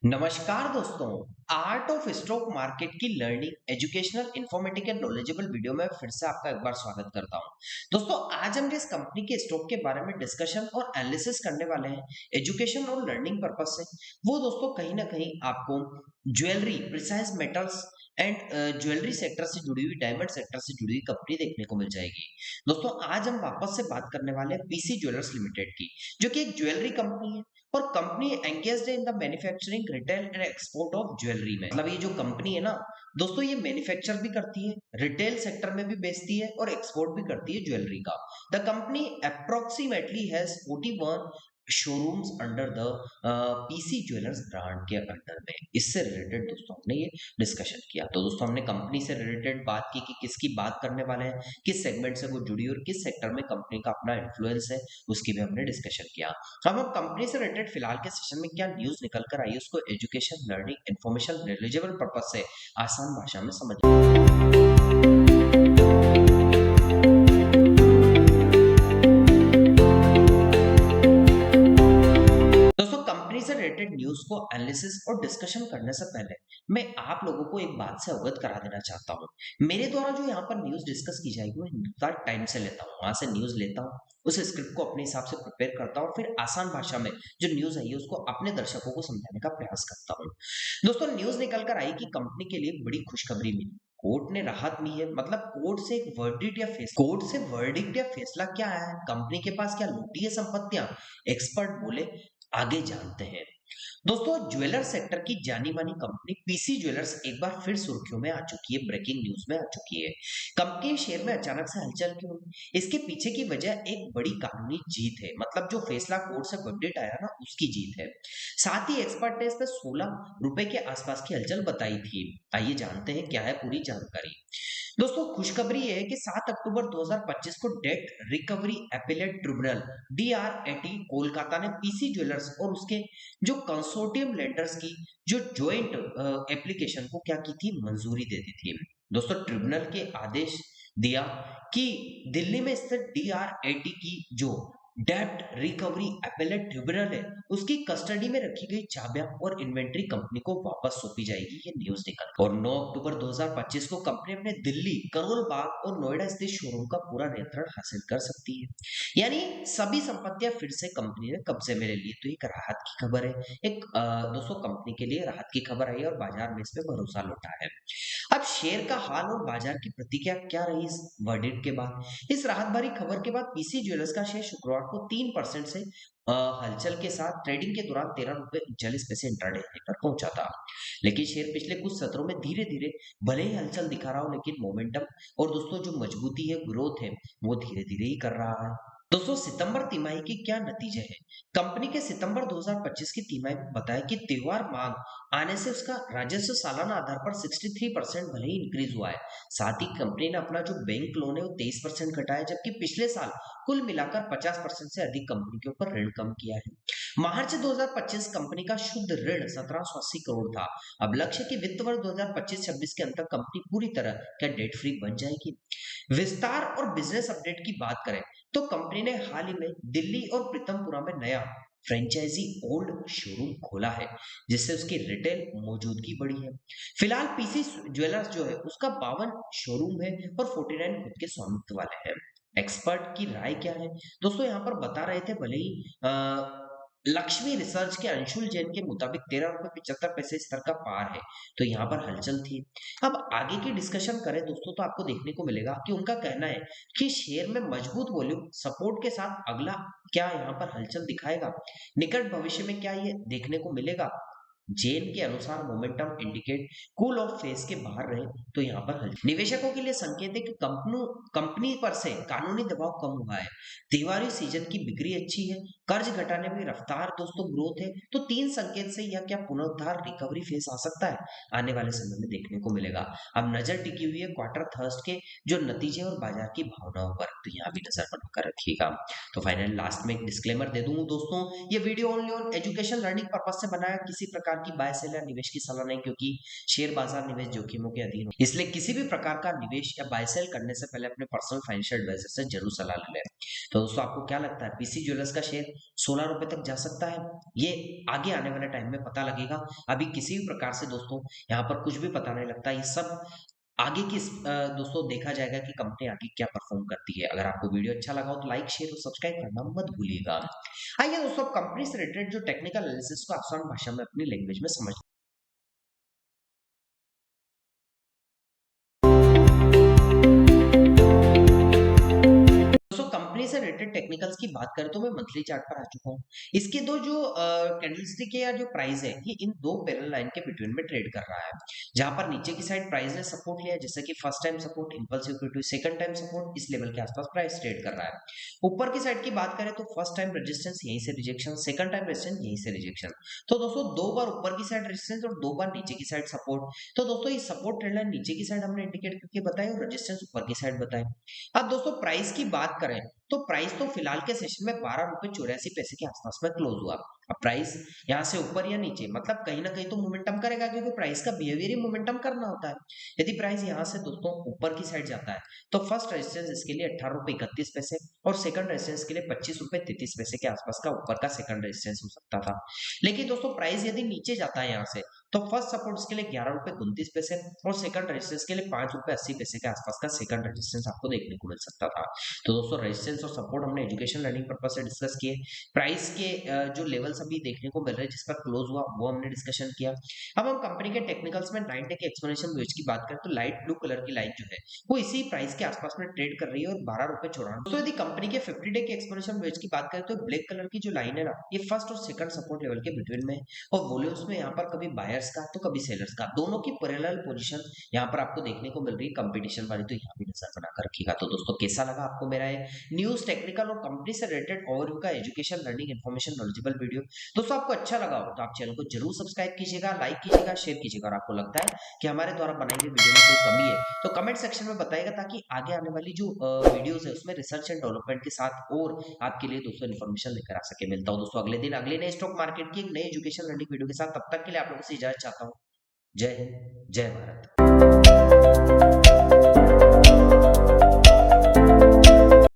नमस्कार दोस्तों। Art of stock market की learning educational informative and knowledgeable video में फिर से आपका एक बार स्वागत करता हूं। दोस्तों आज हम जिस कंपनी के स्टॉक के बारे में डिस्कशन और एनालिसिस करने वाले हैं एजुकेशन और लर्निंग पर्पस से, वो दोस्तों कहीं ना कहीं आपको jewellery precise metals and jewellery sector से जुड़ी हुई डायमंड सेक्टर से जुड़ी हुई कंपनी देखने को मिल जाएगी। दोस्तों आज हम वापस से बात करने वाले हैं पीसी ज्वेलर्स लिमिटेड की, जो कि एक ज्वेलरी कंपनी है और company engaged in the manufacturing retail and export of jewellery में। मतलब ये जो कंपनी है ना दोस्तों, ये मैन्युफैक्चर भी करती है, रिटेल सेक्टर में भी बेचती है और एक्सपोर्ट भी करती है ज्वेलरी का। The company approximately has 41 showrooms under the PC jewellers brand के अंडर में। इससे रिलेटेड दोस्तों हमने ये डिस्कशन किया। तो दोस्तों हमने कंपनी से रिलेटेड बात की कि किसकी बात करने वाले हैं, किस सेगमेंट से वो जुड़ी और किस सेक्टर में कंपनी का अपना इन्फ्लुएंस है, उसकी भी हमने डिस्कशन किया। अब हम कंपनी से रिलेटेड फिलहाल के सेशन में क्या न्यूज निकल कर आई है उसको एजुकेशन लर्निंग इंफॉर्मेशन रिलीजेबल पर्पज से आसान भाषा में समझ। दोस्तों कंपनी से रिलेटेड न्यूज को एनालिसिस और डिस्कशन करने से पहले मैं आप लोगों को एक बात से अवगत करा देना चाहता हूँ। मेरे द्वारा जो यहाँ पर न्यूज डिस्कस की जाएगी वो निर्धारित टाइम से लेता हूँ, वहां से न्यूज लेता हूँ, उस स्क्रिप्ट को अपने हिसाब से प्रिपेयर करता हूँ, फिर आसान भाषा में जो न्यूज आई है उसको अपने दर्शकों को समझाने का प्रयास करता हूँ। दोस्तों न्यूज निकल कर आई कि कंपनी के लिए एक बड़ी खुशखबरी मिली। कोर्ट ने राहत दी है, मतलब कोर्ट से वर्डिक्ट या फैसला क्या आया है, कंपनी के पास क्या लूटी है संपत्तियां, एक्सपर्ट बोले, आगे जानते हैं। दोस्तों ज्वेलर सेक्टर की जानी मानी कंपनी पीसी ज्वेलर्स एक बार फिर सुर्खियों में आ चुकी है, ब्रेकिंग न्यूज में आ चुकी है। कंपनी के शेयर में अचानक से हलचल क्यों हुई? इसके पीछे की वजह एक बड़ी कानूनी जीत है, मतलब जो फैसला कोर्ट से अपडेट आया ना उसकी जीत है। साथ ही एक्सपर्ट ने इसमें 16 रुपए के आसपास की हलचल बताई थी। आइए जानते हैं क्या है पूरी जानकारी। दोस्तों खुशखबरी ये है कि 7 अक्टूबर 2025 को debt recovery appellate tribunal DRAT Kolkata ने पीसी ज्वेलर्स और उसके जो कंसोर्टियम लेंडर्स की जो ज्वाइंट एप्लीकेशन को क्या की थी, मंजूरी दे दी थी। दोस्तों ट्रिब्यूनल के आदेश दिया कि दिल्ली में स्थित डीआरएटी की जो डेब्ट रिकवरी अपीलेट ट्रिब्यूनल है उसकी कस्टडी में रखी गई चाबियां और इन्वेंट्री कंपनी को वापस सौंपी जाएगी, ये न्यूज निकल। और 9 अक्टूबर 2025 को कंपनी अपने दिल्ली, करोल बाग और नोएडा स्थित शोरूम का पूरा नियंत्रण हासिल कर सकती है। यानी सभी संपत्तियां फिर से कंपनी ने कब्जे में ले ली। तो एक राहत की खबर है, एक दोस्तों कंपनी के लिए राहत की खबर आई और बाजार में इस पे भरोसा लौटा है। अब शेयर का हाल और बाजार की प्रतिक्रिया क्या रही इस वर्डिक्ट के बाद? इस राहत भरी खबर के बाद पीसी ज्वेलर्स का शेयर शुक्रवार को 3% से हलचल के साथ ट्रेडिंग के दौरान 13 रुपए 39 पैसे इंट्राडे हाई पर पहुंचा था। लेकिन शेयर पिछले कुछ सत्रों में धीरे धीरे भले ही हलचल दिखा रहा हो, लेकिन मोमेंटम और दोस्तों जो मजबूती है, ग्रोथ है, वो धीरे धीरे ही कर रहा है। दोस्तों सितंबर तिमाही के क्या नतीजे हैं? कंपनी के सितंबर 2025 की तिमाही में बताया कि त्योहार मांग आने से उसका राजस्व सालाना आधार पर 63% भले ही इंक्रीज हुआ है। साथ ही कंपनी ने अपना जो बैंक लोन है वो 23% घटाया, जबकि पिछले साल कुल मिलाकर 50% से अधिक कंपनी के ऊपर ऋण कम किया है। मार्च 2025 कंपनी का शुद्ध ऋण 1780 करोड़ था। अब लक्ष्य की वित्त वर्ष 2025-26 के अंत तक कंपनी पूरी तरह क्या डेट फ्री बन जाएगी। विस्तार और बिजनेस अपडेट की बात करें तो कंपनी ने हाल ही में दिल्ली और प्रीतमपुरा में नया फ्रेंचाइजी ओल्ड शोरूम खोला है, जिससे उसकी रिटेल मौजूदगी बढ़ी है। फिलहाल पीसी ज्वेलर्स जो है उसका 52 शोरूम है और 49 खुद के स्वामित्व वाले हैं। एक्सपर्ट की राय क्या है? दोस्तों यहाँ पर बता रहे थे, भले ही लक्ष्मी रिसर्च के अंशुल जैन के मुताबिक 13 रुपए 75 पैसे स्तर का पार है, तो यहाँ पर हलचल थी। अब आगे की डिस्कशन करें दोस्तों तो आपको देखने को मिलेगा कि उनका कहना है कि शेयर में मजबूत वॉल्यूम सपोर्ट के साथ अगला क्या यहाँ पर हलचल दिखाएगा, निकट भविष्य में क्या ये देखने को मिलेगा। जेन के अनुसार momentum indicate cool off phase के बाहर रहे तो यहाँ पर हलचल। निवेशकों के लिए संकेत है कि कंपनी पर से कानूनी दबाव कम हुआ है, त्योहारी सीजन की बिक्री अच्छी है, कर्ज घटाने में रफ्तार दोस्तों ग्रोथ है। तो 3 संकेत से यह क्या पुनरुद्धार रिकवरी फेज आ सकता है, आने वाले समय में देखने को मिलेगा। अब नजर टिकी हुई है क्वार्टर थर्स्ट के जो नतीजे और बाजार की भावनाओं पर, तो यहाँ भी नजर बनाकर रखिएगा। तो फाइनल लास्ट में एक डिस्क्लेमर दे दूं दोस्तों, ये video only on education learning purpose से बनाया, किसी प्रकार की बाय सेल या निवेश की सलाह नहीं, क्योंकि शेयर बाजार निवेश जोखिमों के अधीन हो, इसलिए किसी भी प्रकार का निवेश या बाय सेल करने से पहले अपने पर्सनल फाइनेंशियल एडवाइजर से जरूर सलाह ले लें। तो दोस्तों आपको क्या लगता है पीसी ज्वेलर्स का शेयर ₹16 तक जा सकता है। ये आगे आने वाले टाइम में पता लगेगा। अभी किसी भी प्रकार से दोस्तों यहाँ पर कुछ भी पता नहीं लगता। ये सब आगे की दोस्तों देखा जाएगा कि कंपनी आगे क्या परफॉर्म करती है। अगर आपको वीडियो अच्छा लगा हो तो लाइक, शेयर और सब्सक्राइब करना मत भूलिएगा। आइए दोस्तों कंपनी से रिलेटेड जो टेक्निकल एनालिसिस को आसान भाषा में अपनी लैंग्वेज में समझ। दोस्तों कंपनी से रिलेटेड टेक्निकल्स की बात करें तो मैं मंथली चार्ट पर आ चुका हूँ। इसके दो जो कैंडलस्टिक है या जो प्राइस है ये इन दो पैरेलल लाइन के बिटवीन में ट्रेड कर रहा है। जहां पर नीचे की साइड प्राइस ने सपोर्ट लिया जैसे कि first time support impulsive Q2, second time support इस लेवल के आसपास प्राइस ट्रेड कर रहा है। ऊपर की साइड की बात करें तो फर्स्ट टाइम रेजिस्टेंस यहीं से रिजेक्शन, सेकंड टाइम रेजिस्टेंस यहीं से रिजेक्शन। तो दोस्तों दो बार ऊपर की साइड रेजिस्टेंस और दो बार नीचे की साइड सपोर्ट। तो दोस्तों ये सपोर्ट ट्रेंड लाइन नीचे की साइड हमने इंडिकेट करके बताई और रेजिस्टेंस ऊपर की साइड बताई। अब दोस्तों प्राइस की बात करें तो प्राइस तो फिलहाल के सेशन में ₹12.84 के आसपास में क्लोज हुआ। अब प्राइस यहाँ से ऊपर या नीचे मतलब कहीं ना कहीं तो मोमेंटम करेगा क्योंकि प्राइस का बिहेवियर ही मोमेंटम करना होता है। यदि प्राइस यहाँ से दोस्तों ऊपर की साइड जाता है तो फर्स्ट रेजिस्टेंस इसके लिए ₹18.31 और सेकंड रेजिस्टेंस के लिए ₹25.33 के आसपास का ऊपर का सेकंड रेजिस्टेंस हो सकता था। लेकिन दोस्तों प्राइस यदि नीचे जाता है यहाँ से तो फर्स्ट सपोर्ट इसके लिए ₹11.29 और सेकंड रेजिस्टेंस के लिए ₹5.80 के आसपास का सेकंड रेजिस्टेंस आपको देखने को मिल सकता था। तो दोस्तों रेजिस्टेंस और सपोर्ट हमने एजुकेशन लर्निंग पर्पस से डिस्कस किए। प्राइस के जो लेवल्स अभी देखने को मिल रहे हैं जिस पर क्लोज हुआ वो हमने डिस्कशन किया। अब हम कंपनी के टेक्निकल्स में 9 डे के एक्सप्लेनेशन वेज की बात करें तो लाइट ब्लू कलर की लाइन जो है वो इसी प्राइस के आसपास में ट्रेड कर रही है और ₹12.94। तो यदि कंपनी के 50 डे के एक्सप्लेनेशन वेज की बात करें तो ब्लैक कलर की जो लाइन है ना ये फर्स्ट और सेकंड सपोर्ट लेवल के बिटवीन में है और वॉल्यूम्स में यहाँ पर कभी बायर्स का तो कभी सेलर्स का दोनों की पैरेलल पोजीशन यहाँ पर आपको देखने को मिल रही है कंपटीशन वाली। तो यहाँ भी नजर बनाकर रखिएगा। तो दोस्तों कैसा लगा आपको मेरा ये न्यूज टेक्निकल और कंपनी से रिलेटेड ओवरव्यू का education learning information knowledgeable video? दोस्तों आपको अच्छा लगा हो तो आप चैनल को जरूर सब्सक्राइब कीजिएगा, लाइक कीजिएगा, शेयर कीजिएगा और आपको लगता है कि हमारे द्वारा बनाई गई वीडियो में कोई कमी है तो कमेंट सेक्शन में बताइएगा ताकि आगे आने वाली जो वीडियोस है उसमें रिसर्च एंड डेवलपमेंट के साथ और आपके लिए दोस्तों इन्फॉर्मेशन लेकर आ सके। मिलता हूँ दोस्तों अगले दिन अगले नए स्टॉक मार्केट की एक नई एजुकेशन लर्निंग वीडियो के साथ। तब तक के लिए आप लोगों से इजाजत चाहता हूँ। जय हिंद, जय भारत।